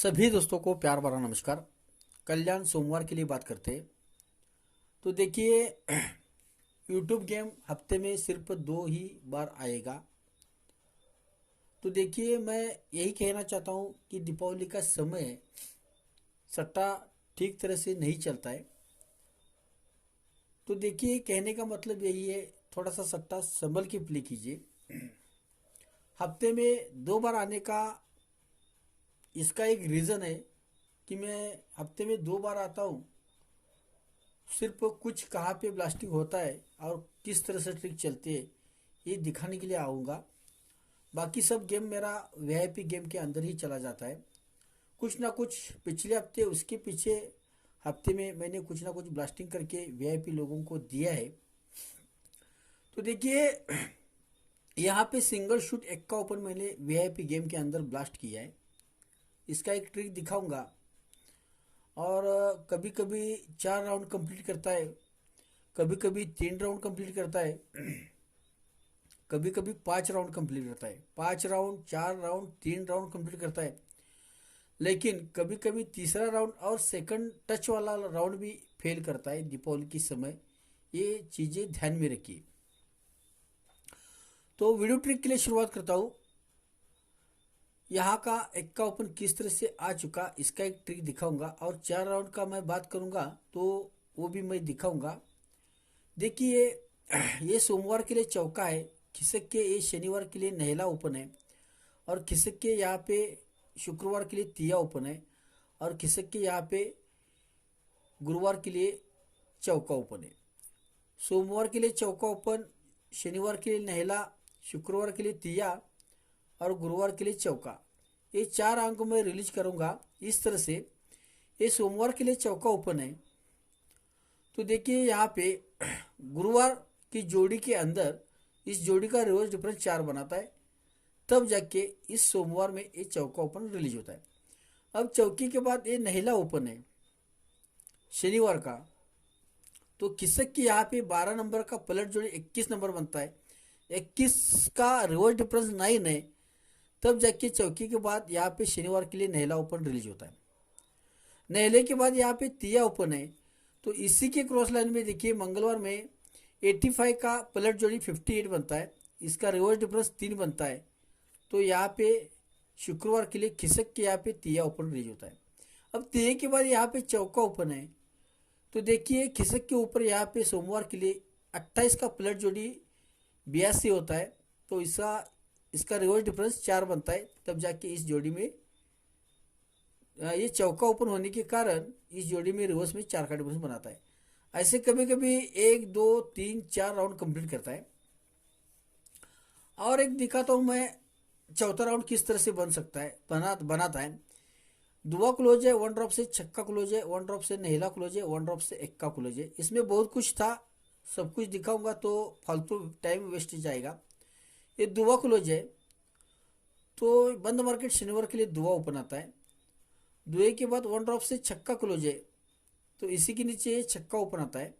सभी दोस्तों को प्यार भरा नमस्कार। कल्याण सोमवार के लिए बात करते हैं। तो देखिए यूट्यूब गेम हफ्ते में सिर्फ 2 ही बार आएगा। तो देखिए मैं यही कहना चाहता हूँ कि दीपावली का समय सट्टा ठीक तरह से नहीं चलता है। तो देखिए कहने का मतलब यही है, थोड़ा सा सट्टा संभल के प्ले कीजिए। हफ्ते में 2 बार आने का इसका एक रीज़न है कि मैं हफ्ते में 2 बार आता हूँ। सिर्फ कुछ कहाँ पे ब्लास्टिंग होता है और किस तरह से ट्रिक चलती है ये दिखाने के लिए आऊँगा। बाकी सब गेम मेरा वीआईपी गेम के अंदर ही चला जाता है। कुछ ना कुछ पिछले हफ्ते उसके पीछे हफ्ते में मैंने कुछ ना कुछ ब्लास्टिंग करके वीआईपी लोगों को दिया है। तो देखिए यहाँ पे सिंगल शूट एक का ओपन मैंने वीआईपी गेम के अंदर ब्लास्ट किया है। इसका एक ट्रिक दिखाऊंगा। और कभी कभी 4 राउंड कंप्लीट करता है, कभी कभी 3 राउंड कंप्लीट करता है, कभी कभी 5 राउंड कंप्लीट करता है। 5 राउंड, 4 राउंड, 3 राउंड कंप्लीट करता है। लेकिन कभी कभी तीसरा राउंड और सेकंड टच वाला राउंड भी फेल करता है दीपावली के समय। ये चीज़ें ध्यान में रखिए। तो वीडियो ट्रिक के लिए शुरुआत करता हूँ। यहाँ का एक का ओपन किस तरह से आ चुका इसका एक ट्रिक दिखाऊंगा, और 4 राउंड का मैं बात करूंगा तो वो भी मैं दिखाऊंगा। देखिए ये सोमवार के लिए चौका है, खिसक के ये शनिवार के लिए नहला ओपन है, और खिसक के यहाँ पे शुक्रवार के लिए तिया ओपन है, और खिसक के यहाँ पे गुरुवार के लिए चौका ओपन है। सोमवार के लिए चौका ओपन, शनिवार के लिए नहला, शुक्रवार के लिए तिया और गुरुवार के लिए चौका। ये 4 अंक मैं रिलीज करूंगा इस तरह से। ये सोमवार के लिए चौका ओपन है। तो देखिए यहाँ पे गुरुवार की जोड़ी के अंदर इस जोड़ी का रिवर्स डिफरेंस 4 बनाता है, तब जाके इस सोमवार में ये चौका ओपन रिलीज होता है। अब चौकी के बाद ये नहिला ओपन है शनिवार का। तो खिसक की यहाँ पे 12 नंबर का पलट जोड़ी 21 नंबर बनता है। 21 का रिवर्स डिफरेंस 9 है, तब जाके चौकी के बाद यहाँ पे शनिवार के लिए नहला ओपन रिलीज होता है। नहले के बाद यहाँ पे तिया ओपन है। तो इसी के क्रॉस लाइन में देखिए मंगलवार में 85 का पलट जोड़ी 58 बनता है, इसका रिवर्स डिफरेंस 3 बनता है। तो यहाँ पे शुक्रवार के लिए खिसक के यहाँ पे तिया ओपन रिलीज होता है। अब तिया के बाद यहाँ पे चौका ओपन है। तो देखिए खिसक के ऊपर यहाँ पे सोमवार के लिए 28 का पलट जोड़ी 82 होता है। तो इसका रिवर्स डिफरेंस 4 बनता है, तब जाके इस जोड़ी में ये चौका ओपन होने के कारण इस जोड़ी में रिवर्स में 4 का डिफरेंस बनाता है। ऐसे कभी कभी 1 2 3 4 राउंड कंप्लीट करता है। और एक दिखाता हूँ मैं चौथा राउंड किस तरह से बन सकता है, बनाता है। दुआ क्लोज है, 1 ड्रॉप से छक्का क्लोज है, 1 ड्रॉप से नहिला क्लोज है, 1 ड्रॉप से एक्का क्लोज है। इसमें बहुत कुछ था, सब कुछ दिखाऊंगा तो फालतू टाइम वेस्ट जाएगा। ये दुआ क्लोज है। तो बंद मार्केट शनिवार के लिए दुआ ओपन आता है। दुए के बाद 1 ड्रॉप से छक्का क्लोज है, तो इसी के नीचे ये छक्का ओपन आता है।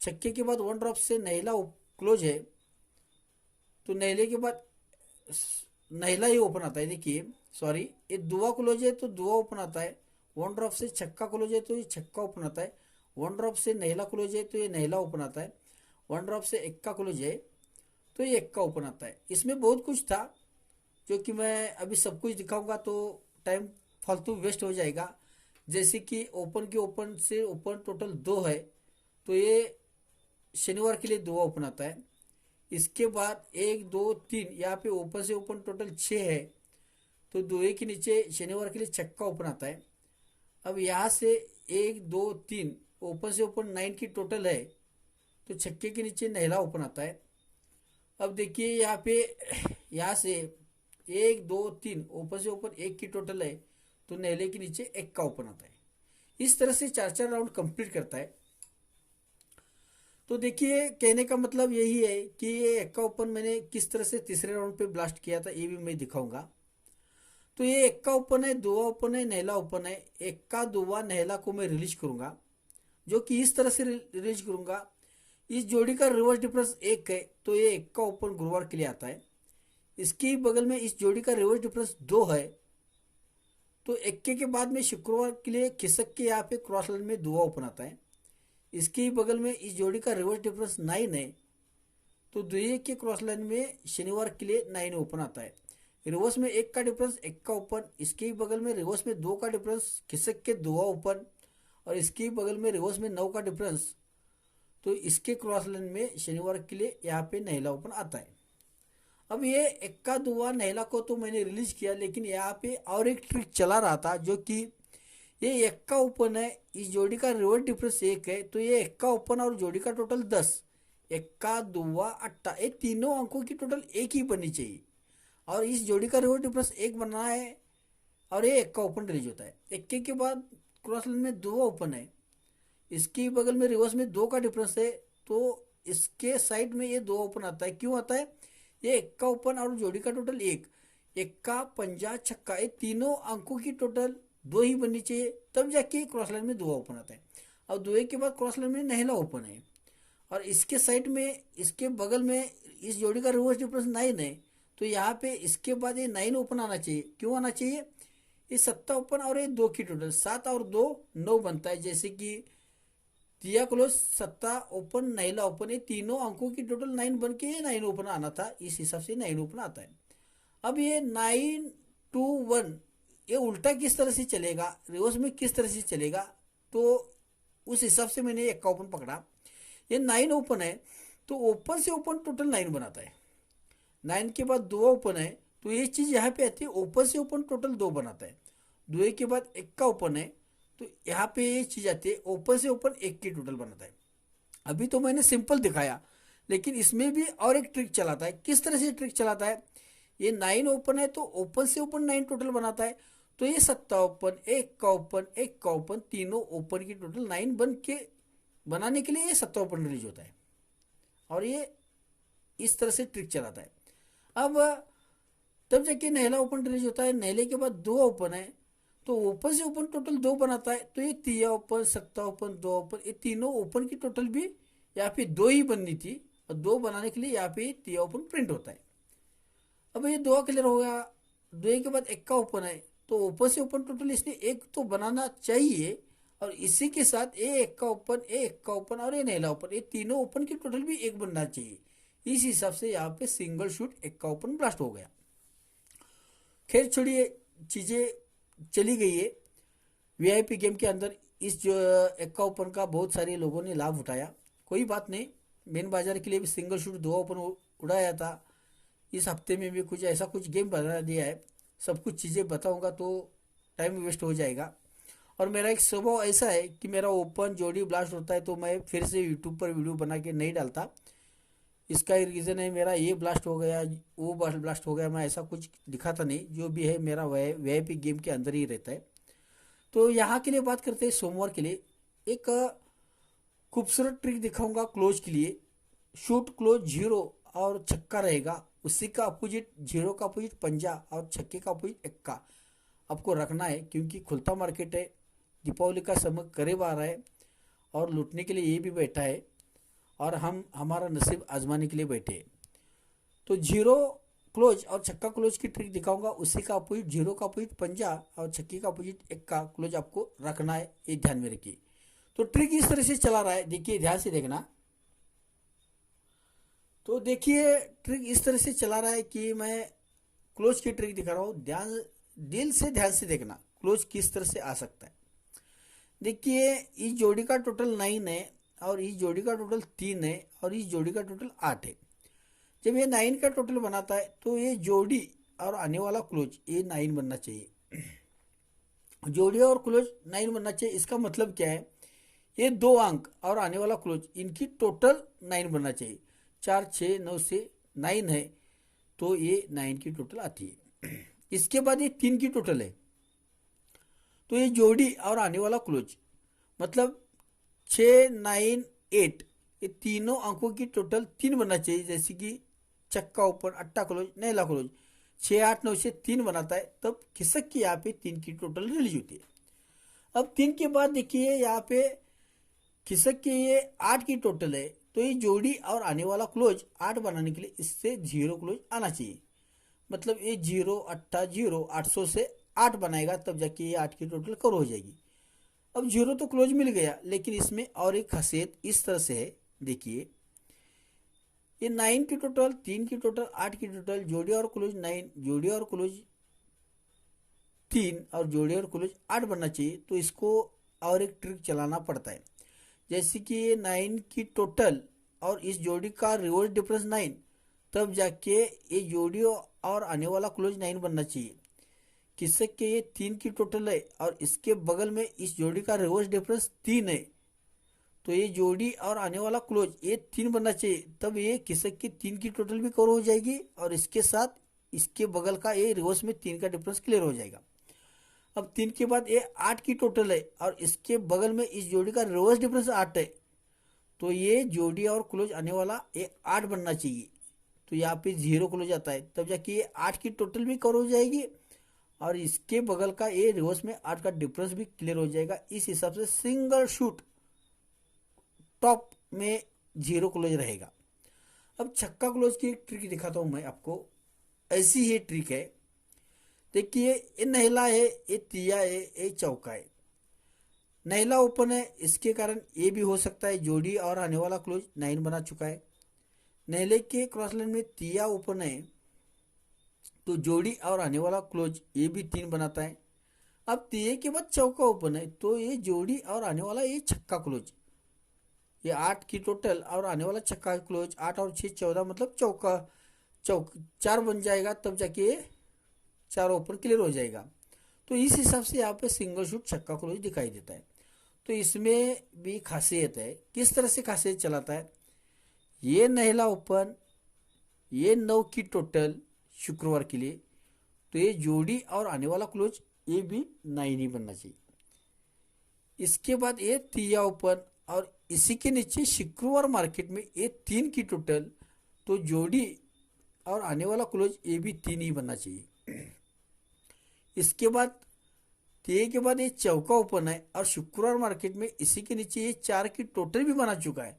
छक्के के बाद 1 ड्रॉप से नहिला क्लोज है, तो नहले के बाद नहिला ही ओपन आता है। देखिए सॉरी, ये दुआ क्लोज है तो दुआ ओपन आता है। 1 ड्रॉप से छक्का क्लोज है तो ये छक्का ओपन आता है। 1 ड्रॉप से नहिला क्लोज है तो ये नहिला ओपन आता है। 1 ड्रॉप से एक्का क्लोज है तो ये एक्का ओपन आता है। इसमें बहुत कुछ था जो कि मैं अभी सब कुछ दिखाऊंगा तो टाइम फालतू वेस्ट हो जाएगा। जैसे कि ओपन के ओपन से ओपन टोटल 2 है, तो ये शनिवार के लिए 2 ओपन आता है। इसके बाद 1 2 3 यहाँ पे ओपन से ओपन टोटल 6 है, तो 2 के नीचे शनिवार के लिए छक्का ओपन आता है। अब यहाँ से 1 2 3 ओपन से ओपन 9 की टोटल है, तो छक्के के नीचे नहला ओपन आता है। अब देखिए यहाँ पे यहाँ से 1 2 3 ओपन से ओपन 1 की टोटल है, तो नहले के नीचे 1 का ओपन आता है। इस तरह से 4 राउंड कंप्लीट करता है। तो देखिए कहने का मतलब यही है कि ये 1 का ओपन मैंने किस तरह से तीसरे राउंड पे ब्लास्ट किया था, ये भी मैं दिखाऊंगा। तो ये 1 का ओपन है, दुआ ओपन है, नहला ओपन है। 1 का दुआ नहला को मैं रिलीज करूंगा, जो कि इस तरह से रिलीज करूंगा। इस जोड़ी का रिवर्स डिफरेंस 1 है, तो ये 1 का ओपन गुरुवार के लिए आता है। इसके बगल में इस जोड़ी का रिवर्स डिफरेंस 2 है, तो इक्के के बाद में शुक्रवार के लिए खिसक के यहाँ पे क्रॉस लाइन में दुआ ओपन आता है। इसके ही बगल में इस जोड़ी का रिवर्स डिफरेंस 9 है, तो द्वितीय के क्रॉस लाइन में शनिवार के लिए 9 ओपन आता है। रिवर्स में 1 का डिफरेंस 1 का ओपन, इसके ही बगल में रिवर्स में 2 का डिफरेंस खिसक के दुआ ओपन, और इसके ही बगल में रिवर्स में 9 का डिफरेंस, तो इसके क्रॉस लाइन में शनिवार के लिए यहाँ पे नहला ओपन आता है। अब ये इक्का दुआ नहला को तो मैंने रिलीज किया, लेकिन यहाँ पे और एक ट्रिक चला रहा था जो कि ये इक्का ओपन है, इस जोड़ी का रिवर्स डिफरेंस 1 है, तो ये इक्का ओपन और जोड़ी का टोटल 10, इक्का दुआ अट्टा, ये तीनों अंकों की टोटल 1 ही बननी चाहिए, और इस जोड़ी का रिवर्स डिफरेंस 1 बनना है, और ये इक्का ओपन रिलीज होता है। इक्के के बाद क्रॉस लाइन में दुआ ओपन है, इसके बगल में रिवर्स में 2 का डिफरेंस है, तो इसके साइड में ये 2 ओपन आता है। क्यों आता है? ये इक्का ओपन और जोड़ी का टोटल 1, इक्का पंजा छक्का, ये तीनों अंकों की टोटल 2 ही बननी चाहिए, तब जाके क्रॉस लाइन में दुआ ओपन आता है। और दुए के बाद क्रॉस लाइन में नहला ओपन है, और इसके साइड में इसके बगल में इस जोड़ी का रिवर्स डिफरेंस 9 है, तो यहाँ पे इसके बाद ये 9 ओपन आना चाहिए। क्यों आना चाहिए? ये 7 ओपन और ये 2 की टोटल 7 और 2 9 बनता है, जैसे कि दिया क्लोज 7 ओपन नहला ओपन, ये तीनों अंकों की टोटल 9 बन के ये 9 ओपन आना था, इस हिसाब से 9 ओपन आता है। अब ये 9 2 1 ये उल्टा किस तरह से चलेगा, रिवर्स में किस तरह से चलेगा, तो उस हिसाब से मैंने एक का ओपन पकड़ा। ये 9 ओपन है, तो ओपन से ओपन टोटल 9 बनाता है। 9 के बाद 2 ओपन है, तो ये चीज़ यहाँ पे आती है, ओपन से ओपन टोटल 2 बनाता है। 2 के बाद 1 का ओपन है, तो यहाँ पे ये चीज़ आती है, ओपन से ओपन 1 की टोटल बनाता है। अभी तो मैंने सिंपल दिखाया, लेकिन इसमें भी और एक ट्रिक चलाता है। किस तरह से ट्रिक चलाता है? ये 9 ओपन है, तो ओपन से ओपन 9 टोटल बनाता है, तो ये 7 ओपन 1 का ओपन 1 का ओपन, तीनों ओपन की टोटल 9 बन के बनाने के लिए ये 7 ओपन रिलीज होता है, और ये इस तरह से ट्रिक चलाता है। अब तब जाके नहला ओपन रिलीज होता है। नहले के बाद 2 ओपन है, तो ओपन से ओपन टोटल 2 बनाता है, तो ये 3 ओपन 7 ओपन 2 ओपन, ये तीनों ओपन की टोटल भी यहाँ पे 2 ही बननी थी, और 2 बनाने के लिए यहाँ पे 3 ओपन प्रिंट होता है। अब ये 2 क्लियर हो गया। 2 के बाद 1 का ओपन है, तो ओपन से ओपन टोटल इसने 1 तो बनाना चाहिए, और इसी के साथ ये 1 का ओपन 1 का ओपन और ये नहला ओपन, ये तीनों ओपन की टोटल भी 1 बनना चाहिए। इस हिसाब से यहाँ पे सिंगल शूट 1 का ओपन ब्लास्ट हो गया। खैर छोड़िए, चीज़ें चली गई है। वीआईपी गेम के अंदर इस जो 1 का ओपन का बहुत सारे लोगों ने लाभ उठाया, कोई बात नहीं। मेन बाजार के लिए भी सिंगल शूट 2 ओपन उड़ाया था। इस हफ्ते में भी कुछ ऐसा कुछ गेम बना दिया है, सब कुछ चीज़ें बताऊंगा तो टाइम वेस्ट हो जाएगा। और मेरा एक स्वभाव ऐसा है कि मेरा ओपन जोड़ी ब्लास्ट होता है तो मैं फिर से यूट्यूब पर वीडियो बना के नहीं डालता। इसका एक रीज़न है, मेरा ये ब्लास्ट हो गया वो ब्लास्ट हो गया, मैं ऐसा कुछ दिखाता नहीं। जो भी है मेरा वीआईपी गेम के अंदर ही रहता है। तो यहाँ के लिए बात करते हैं सोमवार के लिए। एक खूबसूरत ट्रिक दिखाऊंगा क्लोज के लिए। शूट क्लोज 0 और छक्का रहेगा, उसी का अपोजिट 0 का अपोजिट पंजा और छक्के का अपोजिट 1 का आपको रखना है, क्योंकि खुलता मार्केट है, दीपावली का समय करीब आ रहा है, और लूटने के लिए ये भी बैठा है, और हम हमारा नसीब आजमाने के लिए बैठे हैं। तो 0 क्लोज और छक्का क्लोज की ट्रिक दिखाऊंगा, उसी का अपोजिट 0 का अपोजिट पंजा और छक्के का अपोजिट 1 का क्लोज आपको रखना है, ये ध्यान में रखिए। तो ट्रिक इस तरह से चला रहा है, देखिए ध्यान से देखना। तो देखिए ट्रिक इस तरह से चला रहा है कि मैं क्लोज की ट्रिक दिखा रहा हूँ, ध्यान दिल से ध्यान से देखना क्लोज किस तरह से आ सकता है। देखिए इस जोड़ी का टोटल 9 है, और इस जोड़ी का टोटल 3 है, और इस जोड़ी का टोटल 8 है। जब ये 9 का टोटल बनाता है, तो ये जोड़ी और आने वाला क्लोज ये 9 बनना चाहिए। जोड़ी और क्लोज 9 बनना चाहिए, इसका मतलब क्या है? ये 2 अंक और आने वाला क्लोज इनकी टोटल 9 बनना चाहिए। 4 6 9 से 9 है, तो ये 9 की टोटल आती है। इसके बाद ये 3 की टोटल है, तो ये जोड़ी और आने वाला क्लोज मतलब 6 9 8, ये तीनों अंकों की टोटल 3 बनना चाहिए, जैसे कि छक्का ओपन अट्टा क्लोज नहला क्लोज 6 8 9 से 3 बनाता है, तब खिसक की यहाँ पे 3 की टोटल रिलीज होती है। अब 3 के बाद देखिए यहाँ पे खिसक के ये 8 की टोटल है, तो ये जोड़ी और आने वाला क्लोज 8 बनाने के लिए इससे 0 क्लोज आना चाहिए। मतलब ये 0 8 0 800 से 8 बनाएगा तब जाके ये 8 की टोटल कवर हो जाएगी। अब जीरो तो क्लोज मिल गया, लेकिन इसमें और एक खासियत इस तरह से है, देखिए ये 9 की टोटल, 3 की टोटल, 8 की टोटल, जोड़ी और क्लोज 9, जोड़ी और क्लोज 3 और जोड़ी और क्लोज 8 बनना चाहिए। तो इसको और एक ट्रिक चलाना पड़ता है, जैसे कि ये 9 की टोटल और इस जोड़ी का रिवर्स डिफरेंस 9, तब जाके ये जोड़ी और आने वाला क्लोज 9 बनना चाहिए। किससे कि ये 3 की टोटल है और इसके बगल में इस जोड़ी का रिवर्स डिफरेंस 3 है, तो ये जोड़ी और आने वाला क्लोज ये 3 बनना चाहिए, तब ये किसक की 3 की टोटल भी कवर हो जाएगी और इसके साथ इसके बगल का ये रिवर्स में 3 का डिफरेंस क्लियर हो जाएगा। अब 3 के बाद ये 8 की टोटल है और इसके बगल में इस जोड़ी का रिवर्स डिफरेंस 8 है, तो ये जोड़ी और क्लोज आने वाला ये 8 बनना चाहिए। तो यहाँ पे 0 क्लोज आता है, तब जाके ये 8 की टोटल भी कवर हो जाएगी और इसके बगल का ये रिवर्स में 8 का डिफरेंस भी क्लियर हो जाएगा। इस हिसाब से सिंगल शूट टॉप में 0 क्लोज रहेगा। अब छक्का क्लोज की एक ट्रिक दिखाता हूं मैं आपको, ऐसी ही ट्रिक है। देखिए ये नहला है, ये तिया है, ये चौका है। नहला ओपन है, इसके कारण ये भी हो सकता है जोड़ी और आने वाला क्लोज 9 बना चुका है। नहले के क्रॉस लाइन में तिया ओपन है, तो जोड़ी और आने वाला क्लोज ये भी 3 बनाता है। अब तिये के बाद चौका ओपन है, तो ये जोड़ी और आने वाला ये छक्का क्लोज, ये 8 की टोटल और आने वाला छक्का क्लोज 8 और 6 14, मतलब चौका 4 बन जाएगा, तब जाके 4 ओपन क्लियर हो जाएगा। तो इस हिसाब से यहाँ पे सिंगल शूट छक्का क्लोज दिखाई देता है। तो इसमें भी खासियत है, किस तरह से खासियत चलाता है। ये नहला ओपन, ये 9 की टोटल शुक्रवार के लिए, तो ये जोड़ी और आने वाला क्लोज ये भी 9 ही बनना चाहिए। इसके बाद ये तिया ओपन और इसी के नीचे शुक्रवार मार्केट में ये 3 की टोटल, तो जोड़ी और आने वाला क्लोज ये भी 3 ही बनना चाहिए। इसके बाद तिये के बाद ये चौका ओपन है और शुक्रवार मार्केट में इसी के नीचे ये 4 की टोटल भी बना चुका है,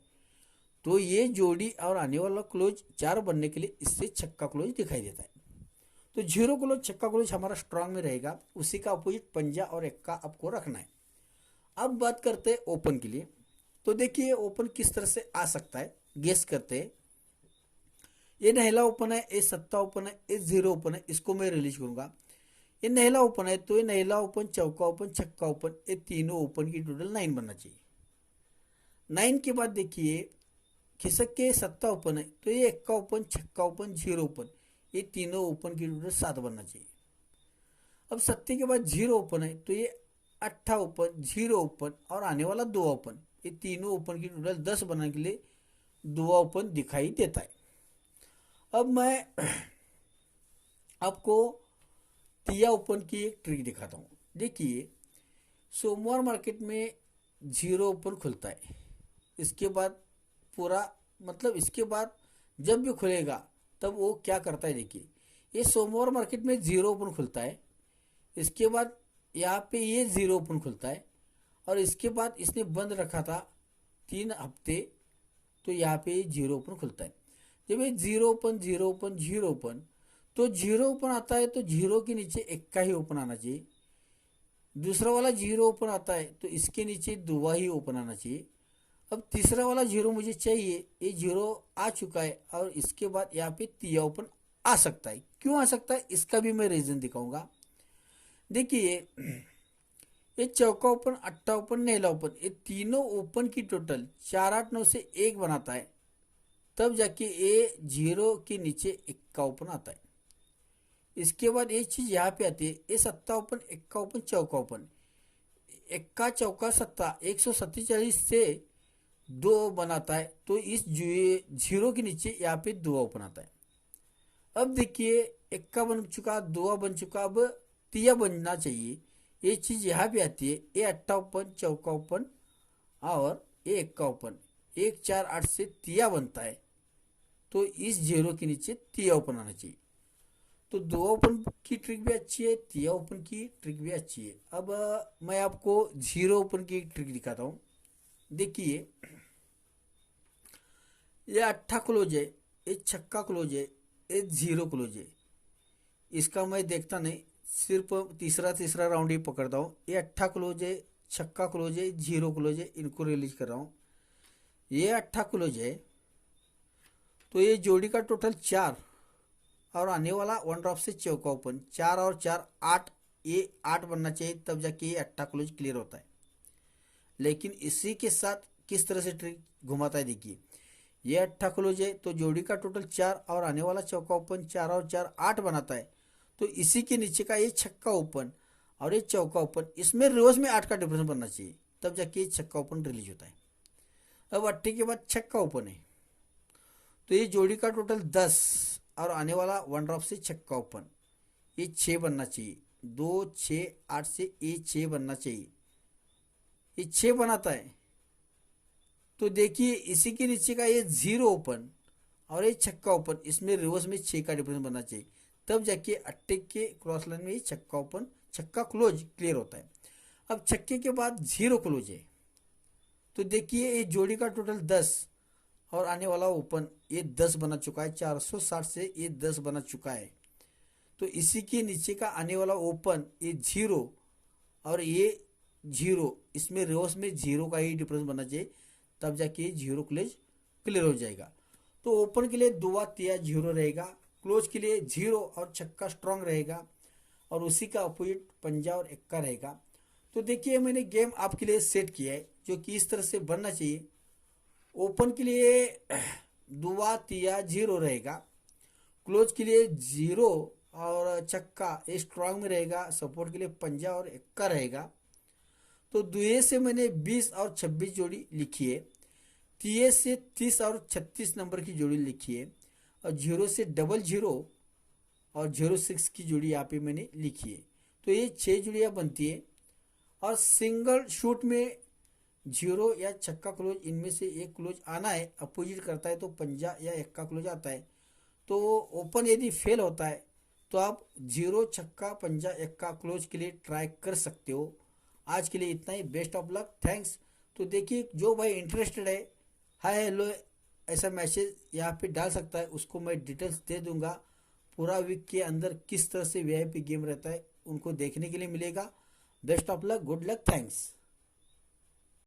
तो ये जोड़ी और आने वाला क्लोज 4 बनने के लिए इससे छक्का क्लोज दिखाई देता है। तो 0 क्लोज छक्का क्लोज हमारा स्ट्रांग में रहेगा, उसी का अपोजिट पंजा और एक्का आपको रखना है। अब बात करते हैं ओपन के लिए। तो देखिए ओपन किस तरह से आ सकता है, गेस करते हैं। ये नहला ओपन है, ये सत्ता ओपन है, ये 0 ओपन है, इसको मैं रिलीज करूंगा। ये नहला ओपन है, तो ये नहला ओपन, चौका ओपन, छक्का ओपन, ये तीनों ओपन की टोटल 9 बनना चाहिए। 9 के बाद देखिए खिसक के सत्ता ओपन है, तो ये एक्का ओपन, छक्का ओपन, 0 ओपन, ये तीनों ओपन की टोटल 7 बनना चाहिए। अब सत्ते के बाद 0 ओपन है, तो ये 8 ओपन, 0 ओपन और आने वाला 2 ओपन, ये तीनों ओपन की टोटल 10 बनाने के लिए 2 ओपन दिखाई देता है। अब मैं आपको तिया ओपन की एक ट्रिक दिखाता हूँ। देखिए सोमवार मार्केट में 0 ओपन खुलता है, इसके बाद पूरा मतलब इसके बाद जब भी खुलेगा तब वो क्या करता है। देखिए ये सोमवार मार्केट में 0 ओपन खुलता है, इसके बाद यहाँ पे ये 0 ओपन खुलता है और इसके बाद इसने बंद रखा था 3 हफ्ते, तो यहाँ पे ये 0 ओपन खुलता है। जब ये 0 ओपन 0 ओपन 0 ओपन, तो 0 ओपन आता है तो 0 के नीचे एक्का ही ओपन आना चाहिए। दूसरा वाला 0 ओपन आता है तो इसके नीचे दुआ ही ओपन आना चाहिए। अब तीसरा वाला 0 मुझे चाहिए, ये 0 आ चुका है और इसके बाद यहाँ पे तिया ओपन आ सकता है। क्यों आ सकता है इसका भी मैं रीजन दिखाऊंगा। देखिए ये चौका ओपन, अट्टा ओपन, नहला ओपन, ये तीनों ओपन की टोटल 4 8 9 से 1 बनाता है, तब जाके ये 0 के नीचे एक्का ओपन आता है। इसके बाद एक चीज यहाँ पे आती है, ये सत्ता ओपन, एक्का ओपन, चौका ओपन, एक्का चौका सत्ता 147 से 2 बनाता है, तो इस 0 के नीचे यहाँ पे 2 ओपन आता है। अब देखिए एक्का बन चुका, 2 बन चुका, अब तिया बनना चाहिए। ये चीज यहाँ पे आती है, ये अट्टा ओपन, चौका ओपन और ये एक्का ओपन, 1 4 8 से तिया बनता है, तो इस 0 के नीचे तिया ओपन आना चाहिए। तो 2 ओपन की ट्रिक भी अच्छी है, तिया ओपन की ट्रिक भी अच्छी है। अब मैं आपको 0 ओपन की एक ट्रिक दिखाता हूँ। देखिए ये अट्ठा क्लोज है, ये छक्का क्लोज है, ये 0 क्लोज है। इसका मैं देखता नहीं, सिर्फ तीसरा राउंड ही पकड़ता हूँ। ये अट्ठा क्लोज है, छक्का क्लोज है, जीरो क्लोज है, इनको रिलीज कर रहा हूँ। ये अट्ठा क्लोज है, तो ये जोड़ी का टोटल 4 और आने वाला 1 ड्रॉप से चौका ओपन, 4 और 4 8, ये 8 बनना चाहिए, तब जाके ये अट्ठा क्लोज क्लियर होता है। लेकिन इसी के साथ किस तरह से ट्रिक घुमाता है देखिए। ये अट्ठा क्लोज है, तो जोड़ी का टोटल 4 और आने वाला चौका ओपन 4 और 4 8 बनाता है। तो इसी के नीचे का ये छक्का ओपन और ये चौका ओपन, इसमें रिवर्स में 8 का डिफरेंस बनना चाहिए, तब जाके ये छक्का ओपन रिलीज होता है। अब अट्ठे के बाद छक्का ओपन है, तो ये जोड़ी का टोटल 10 और आने वाला 1 ड्रॉप से छक्का ओपन, ये 6 बनना चाहिए। 2 6 8 से ये 6 बनना चाहिए, ये 6 बनाता है। तो देखिए इसी के नीचे का ये 0 ओपन और ये छक्का ओपन, इसमें रिवर्स में 6 का डिफरेंस बनना चाहिए, तब जाके अट्टे के क्रॉस लाइन में ये छक्का ओपन छक्का क्लोज क्लियर होता है। अब छक्के के बाद 0 क्लोज है, तो देखिए ये जोड़ी का टोटल 10 और आने वाला ओपन, ये 10 बना चुका है। 460 से ये 10 बना चुका है। तो इसी के नीचे का आने वाला ओपन ये 0 और ये 0, इसमें रिवर्स में 0 का ही डिफरेंस बनना चाहिए, तब जाके ये 0 क्लोज क्लियर हो जाएगा। तो ओपन के लिए दुआ तिया 0 रहेगा, क्लोज के लिए 0 और छक्का स्ट्रांग रहेगा, और उसी का अपोजिट पंजा और एक्का रहेगा। तो देखिए मैंने गेम आपके लिए सेट किया है जो कि इस तरह से बनना चाहिए। ओपन के लिए दुआ तिया 0 रहेगा, क्लोज के लिए 0 और छक्का ये स्ट्रांग में रहेगा, सपोर्ट के लिए पंजा और एक्का रहेगा। तो दुए से मैंने 20 और 26 जोड़ी लिखी है, तिये से 30 और 36 नंबर की जोड़ी लिखी है, और 0 से 00 और 06 की जोड़ी यहाँ पे मैंने लिखी है। तो ये 6 जोड़ियाँ बनती है, और सिंगल शूट में 0 या छक्का क्लोज इनमें से एक क्लोज आना है, अपोजिट करता है तो पंजा या एक्का क्लोज आता है। तो ओपन यदि फेल होता है तो आप 0 छक्का पंजा एक्का क्लोज के लिए ट्राई कर सकते हो। आज के लिए इतना ही, बेस्ट ऑफ लक, थैंक्स। तो देखिए जो भाई इंटरेस्टेड है, हाय हेलो ऐसा मैसेज यहाँ पे डाल सकता है, उसको मैं डिटेल्स दे दूंगा। पूरा वीक के अंदर किस तरह से वीआईपी गेम रहता है उनको देखने के लिए मिलेगा। Best of luck, good luck, thanks.